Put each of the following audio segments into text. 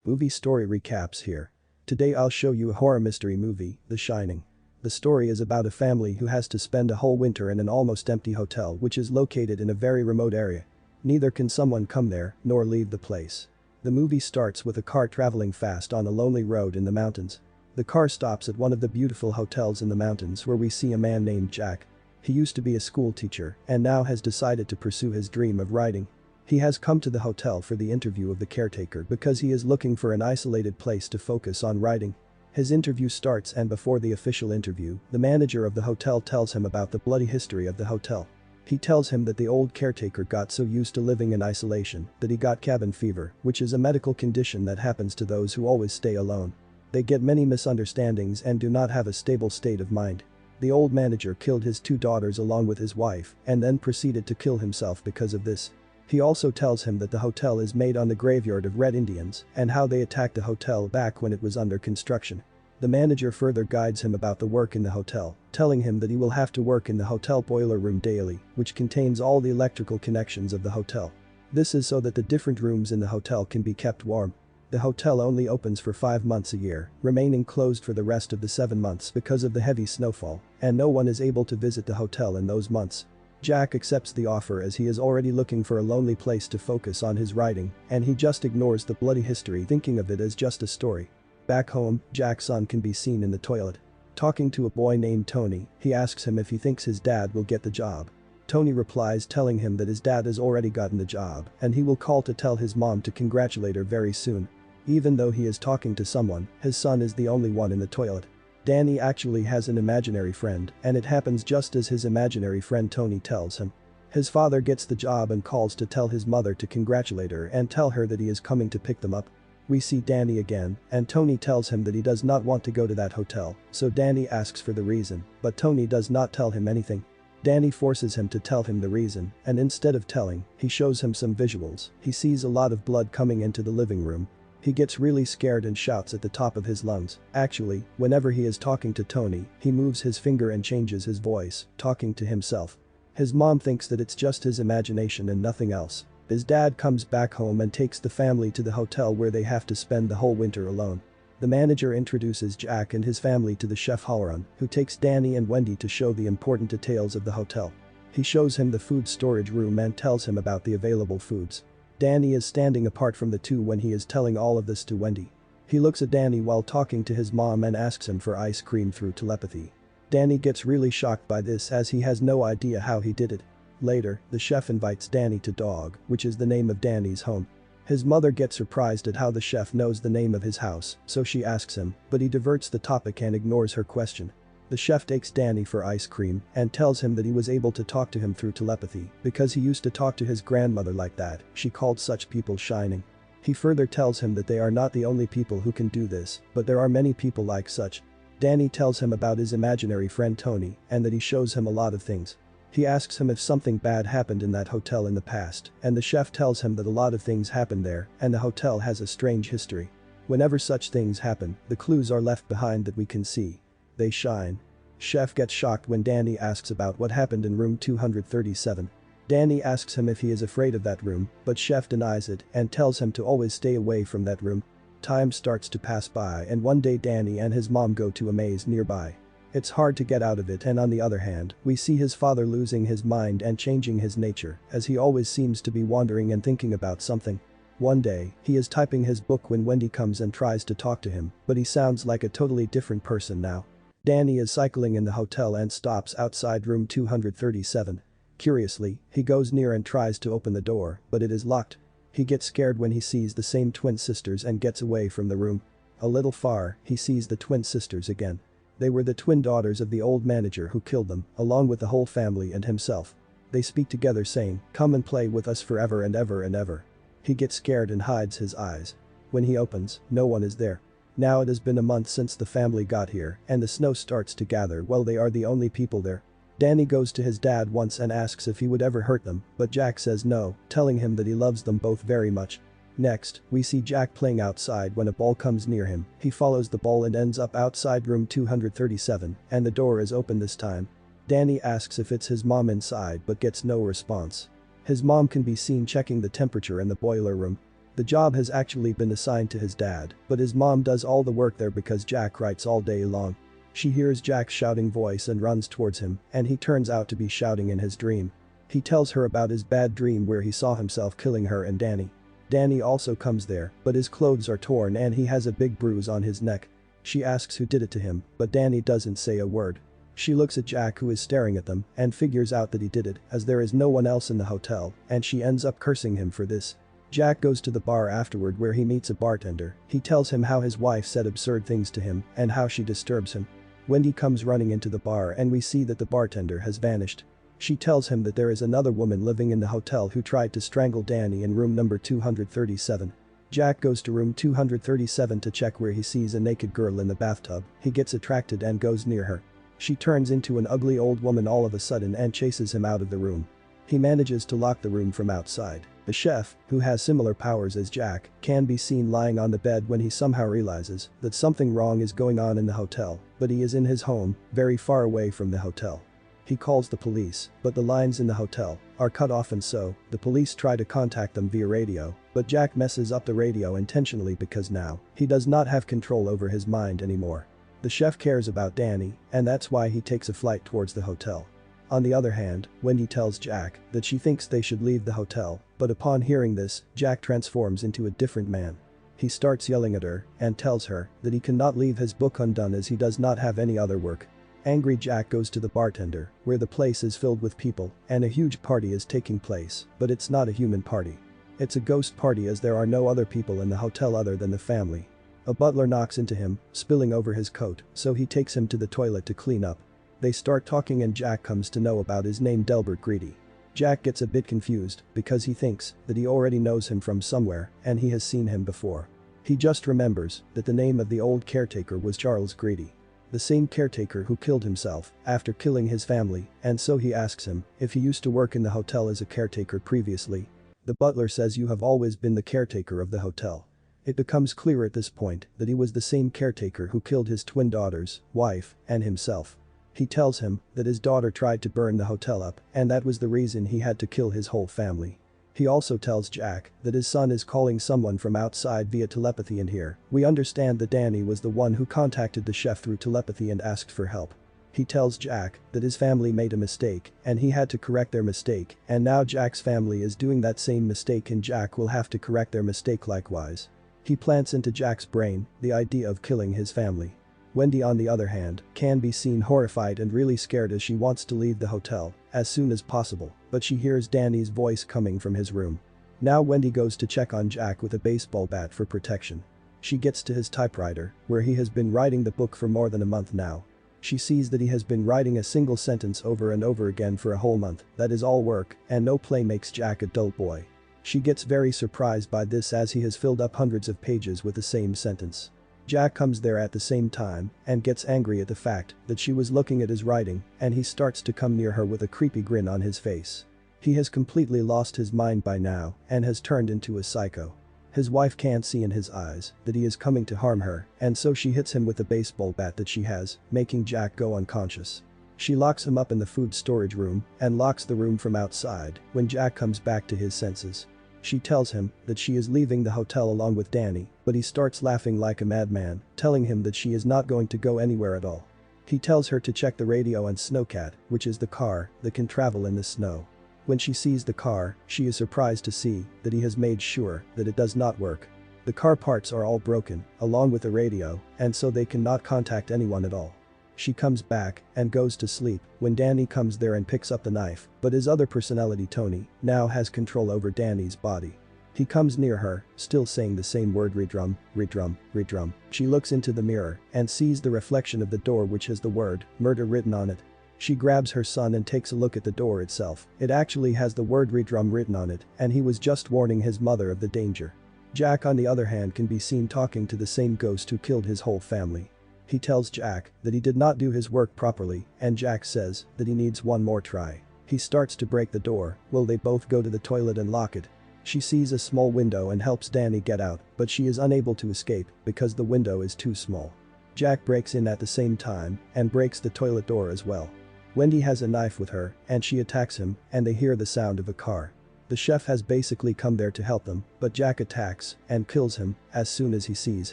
Movie story recaps here. Today I'll show you a horror mystery movie, The Shining. The story is about a family who has to spend a whole winter in an almost empty hotel which is located in a very remote area. Neither can someone come there, nor leave the place. The movie starts with a car traveling fast on a lonely road in the mountains. The car stops at one of the beautiful hotels in the mountains where we see a man named Jack. He used to be a school teacher and now has decided to pursue his dream of writing. He has come to the hotel for the interview of the caretaker because he is looking for an isolated place to focus on writing. His interview starts, and before the official interview, the manager of the hotel tells him about the bloody history of the hotel. He tells him that the old caretaker got so used to living in isolation that he got cabin fever, which is a medical condition that happens to those who always stay alone. They get many misunderstandings and do not have a stable state of mind. The old manager killed his 2 daughters along with his wife and then proceeded to kill himself because of this. He also tells him that the hotel is made on the graveyard of Red Indians and how they attacked the hotel back when it was under construction. The manager further guides him about the work in the hotel, telling him that he will have to work in the hotel boiler room daily, which contains all the electrical connections of the hotel. This is so that the different rooms in the hotel can be kept warm. The hotel only opens for 5 months a year, remaining closed for the rest of the 7 months because of the heavy snowfall, and no one is able to visit the hotel in those months. Jack accepts the offer as he is already looking for a lonely place to focus on his writing, and he just ignores the bloody history, thinking of it as just a story. Back home, Jack's son can be seen in the toilet. Talking to a boy named Tony, he asks him if he thinks his dad will get the job. Tony replies, telling him that his dad has already gotten the job and he will call to tell his mom to congratulate her very soon. Even though he is talking to someone, his son is the only one in the toilet. Danny actually has an imaginary friend, and it happens just as his imaginary friend Tony tells him. His father gets the job and calls to tell his mother to congratulate her and tell her that he is coming to pick them up. We see Danny again, and Tony tells him that he does not want to go to that hotel, so Danny asks for the reason, but Tony does not tell him anything. Danny forces him to tell him the reason, and instead of telling, he shows him some visuals. He sees a lot of blood coming into the living room. He gets really scared and shouts at the top of his lungs. Actually, whenever he is talking to Tony, he moves his finger and changes his voice, talking to himself. His mom thinks that it's just his imagination and nothing else. His dad comes back home and takes the family to the hotel where they have to spend the whole winter alone. The manager introduces Jack and his family to the chef Halloran, who takes Danny and Wendy to show the important details of the hotel. He shows him the food storage room and tells him about the available foods. Danny is standing apart from the two when he is telling all of this to Wendy. He looks at Danny while talking to his mom and asks him for ice cream through telepathy. Danny gets really shocked by this as he has no idea how he did it. Later, the chef invites Danny to Dog, which is the name of Danny's home. His mother gets surprised at how the chef knows the name of his house, so she asks him, but he diverts the topic and ignores her question. The chef takes Danny for ice cream and tells him that he was able to talk to him through telepathy because he used to talk to his grandmother like that. She called such people shining. He further tells him that they are not the only people who can do this, but there are many people like such. Danny tells him about his imaginary friend Tony and that he shows him a lot of things. He asks him if something bad happened in that hotel in the past, and the chef tells him that a lot of things happened there and the hotel has a strange history. Whenever such things happen, the clues are left behind that we can see. They shine. Chef gets shocked when Danny asks about what happened in room 237. Danny asks him if he is afraid of that room, but Chef denies it and tells him to always stay away from that room. Time starts to pass by, and one day Danny and his mom go to a maze nearby. It's hard to get out of it, and on the other hand, we see his father losing his mind and changing his nature as he always seems to be wandering and thinking about something. One day, he is typing his book when Wendy comes and tries to talk to him, but he sounds like a totally different person now. Danny is cycling in the hotel and stops outside room 237. Curiously, he goes near and tries to open the door, but it is locked. He gets scared when he sees the same twin sisters and gets away from the room. A little far, he sees the twin sisters again. They were the twin daughters of the old manager who killed them, along with the whole family and himself. They speak together saying, "Come and play with us forever and ever and ever." He gets scared and hides his eyes. When he opens, no one is there. Now it has been a month since the family got here, and the snow starts to gather while they are the only people there. Danny goes to his dad once and asks if he would ever hurt them, but Jack says no, telling him that he loves them both very much. Next, we see Jack playing outside when a ball comes near him. He follows the ball and ends up outside room 237, and the door is open this time. Danny asks if it's his mom inside but gets no response. His mom can be seen checking the temperature in the boiler room. The job has actually been assigned to his dad, but his mom does all the work there because Jack writes all day long. She hears Jack's shouting voice and runs towards him, and he turns out to be shouting in his dream. He tells her about his bad dream where he saw himself killing her and Danny. Danny also comes there, but his clothes are torn and he has a big bruise on his neck. She asks who did it to him, but Danny doesn't say a word. She looks at Jack, who is staring at them, and figures out that he did it, as there is no one else in the hotel, and she ends up cursing him for this. Jack goes to the bar afterward where he meets a bartender. He tells him how his wife said absurd things to him and how she disturbs him. Wendy comes running into the bar and we see that the bartender has vanished. She tells him that there is another woman living in the hotel who tried to strangle Danny in room number 237. Jack goes to room 237 to check, where he sees a naked girl in the bathtub. He gets attracted and goes near her. She turns into an ugly old woman all of a sudden and chases him out of the room. He manages to lock the room from outside. The chef, who has similar powers as Jack, can be seen lying on the bed when he somehow realizes that something wrong is going on in the hotel, but he is in his home, very far away from the hotel. He calls the police, but the lines in the hotel are cut off, and so the police try to contact them via radio, but Jack messes up the radio intentionally because now he does not have control over his mind anymore. The chef cares about Danny, and that's why he takes a flight towards the hotel. On the other hand, Wendy tells Jack that she thinks they should leave the hotel, but upon hearing this, Jack transforms into a different man. He starts yelling at her and tells her that he cannot leave his book undone as he does not have any other work. Angry Jack goes to the bartender, where the place is filled with people and a huge party is taking place, but it's not a human party. It's a ghost party, as there are no other people in the hotel other than the family. A butler knocks into him, spilling over his coat, so he takes him to the toilet to clean up. They start talking and Jack comes to know about his name, Delbert Greedy. Jack gets a bit confused because he thinks that he already knows him from somewhere and he has seen him before. He just remembers that the name of the old caretaker was Charles Greedy. The same caretaker who killed himself after killing his family, and so he asks him if he used to work in the hotel as a caretaker previously. The butler says, "You have always been the caretaker of the hotel." It becomes clear at this point that he was the same caretaker who killed his twin daughters, wife, and himself. He tells him that his daughter tried to burn the hotel up, and that was the reason he had to kill his whole family. He also tells Jack that his son is calling someone from outside via telepathy, and here we understand that Danny was the one who contacted the chef through telepathy and asked for help. He tells Jack that his family made a mistake and he had to correct their mistake, and now Jack's family is doing that same mistake and Jack will have to correct their mistake likewise. He plants into Jack's brain the idea of killing his family. Wendy, on the other hand, can be seen horrified and really scared as she wants to leave the hotel as soon as possible, but she hears Danny's voice coming from his room. Now Wendy goes to check on Jack with a baseball bat for protection. She gets to his typewriter, where he has been writing the book for more than a month now. She sees that he has been writing a single sentence over and over again for a whole month. That is all work and no play makes Jack a dull boy. She gets very surprised by this as he has filled up hundreds of pages with the same sentence. Jack comes there at the same time and gets angry at the fact that she was looking at his writing, and he starts to come near her with a creepy grin on his face. He has completely lost his mind by now and has turned into a psycho. His wife can't see in his eyes that he is coming to harm her, and so she hits him with a baseball bat that she has, making Jack go unconscious. She locks him up in the food storage room and locks the room from outside when Jack comes back to his senses. She tells him that she is leaving the hotel along with Danny, but he starts laughing like a madman, telling him that she is not going to go anywhere at all. He tells her to check the radio and Snowcat, which is the car that can travel in the snow. When she sees the car, she is surprised to see that he has made sure that it does not work. The car parts are all broken, along with the radio, and so they cannot contact anyone at all. She comes back and goes to sleep when Danny comes there and picks up the knife, but his other personality, Tony, now has control over Danny's body. He comes near her, still saying the same word, redrum, redrum, redrum. She looks into the mirror and sees the reflection of the door which has the word murder written on it. She grabs her son and takes a look at the door itself. It actually has the word redrum written on it, and he was just warning his mother of the danger. Jack, on the other hand, can be seen talking to the same ghost who killed his whole family. He tells Jack that he did not do his work properly, and Jack says that he needs one more try. He starts to break the door. Well, they both go to the toilet and lock it. She sees a small window and helps Danny get out, but she is unable to escape because the window is too small. Jack breaks in at the same time and breaks the toilet door as well. Wendy has a knife with her and she attacks him, and they hear the sound of a car. The chef has basically come there to help them, but Jack attacks and kills him as soon as he sees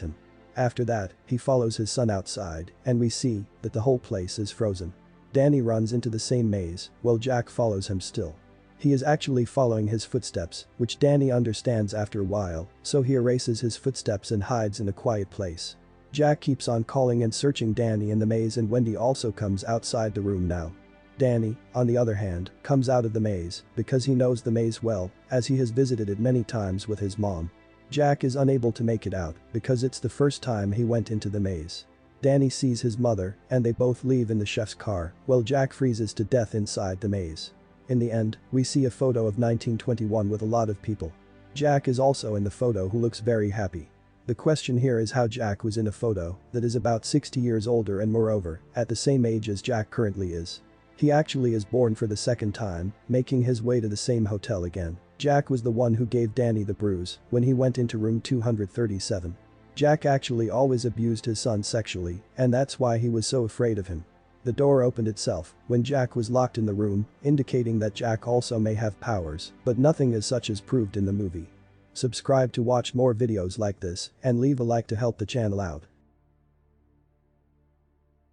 him. After that, he follows his son outside, and we see that the whole place is frozen. Danny runs into the same maze, while Jack follows him still. He is actually following his footsteps, which Danny understands after a while, so he erases his footsteps and hides in a quiet place. Jack keeps on calling and searching Danny in the maze, and Wendy also comes outside the room now. Danny, on the other hand, comes out of the maze because he knows the maze well, as he has visited it many times with his mom. Jack is unable to make it out because it's the first time he went into the maze. Danny sees his mother and they both leave in the chef's car, while Jack freezes to death inside the maze. In the end, we see a photo of 1921 with a lot of people. Jack is also in the photo, who looks very happy. The question here is how Jack was in a photo that is about 60 years older and moreover, at the same age as Jack currently is. He actually is born for the second time, making his way to the same hotel again. Jack was the one who gave Danny the bruise when he went into room 237. Jack actually always abused his son sexually, and that's why he was so afraid of him. The door opened itself when Jack was locked in the room, indicating that Jack also may have powers, but nothing as such is proved in the movie. Subscribe to watch more videos like this and leave a like to help the channel out.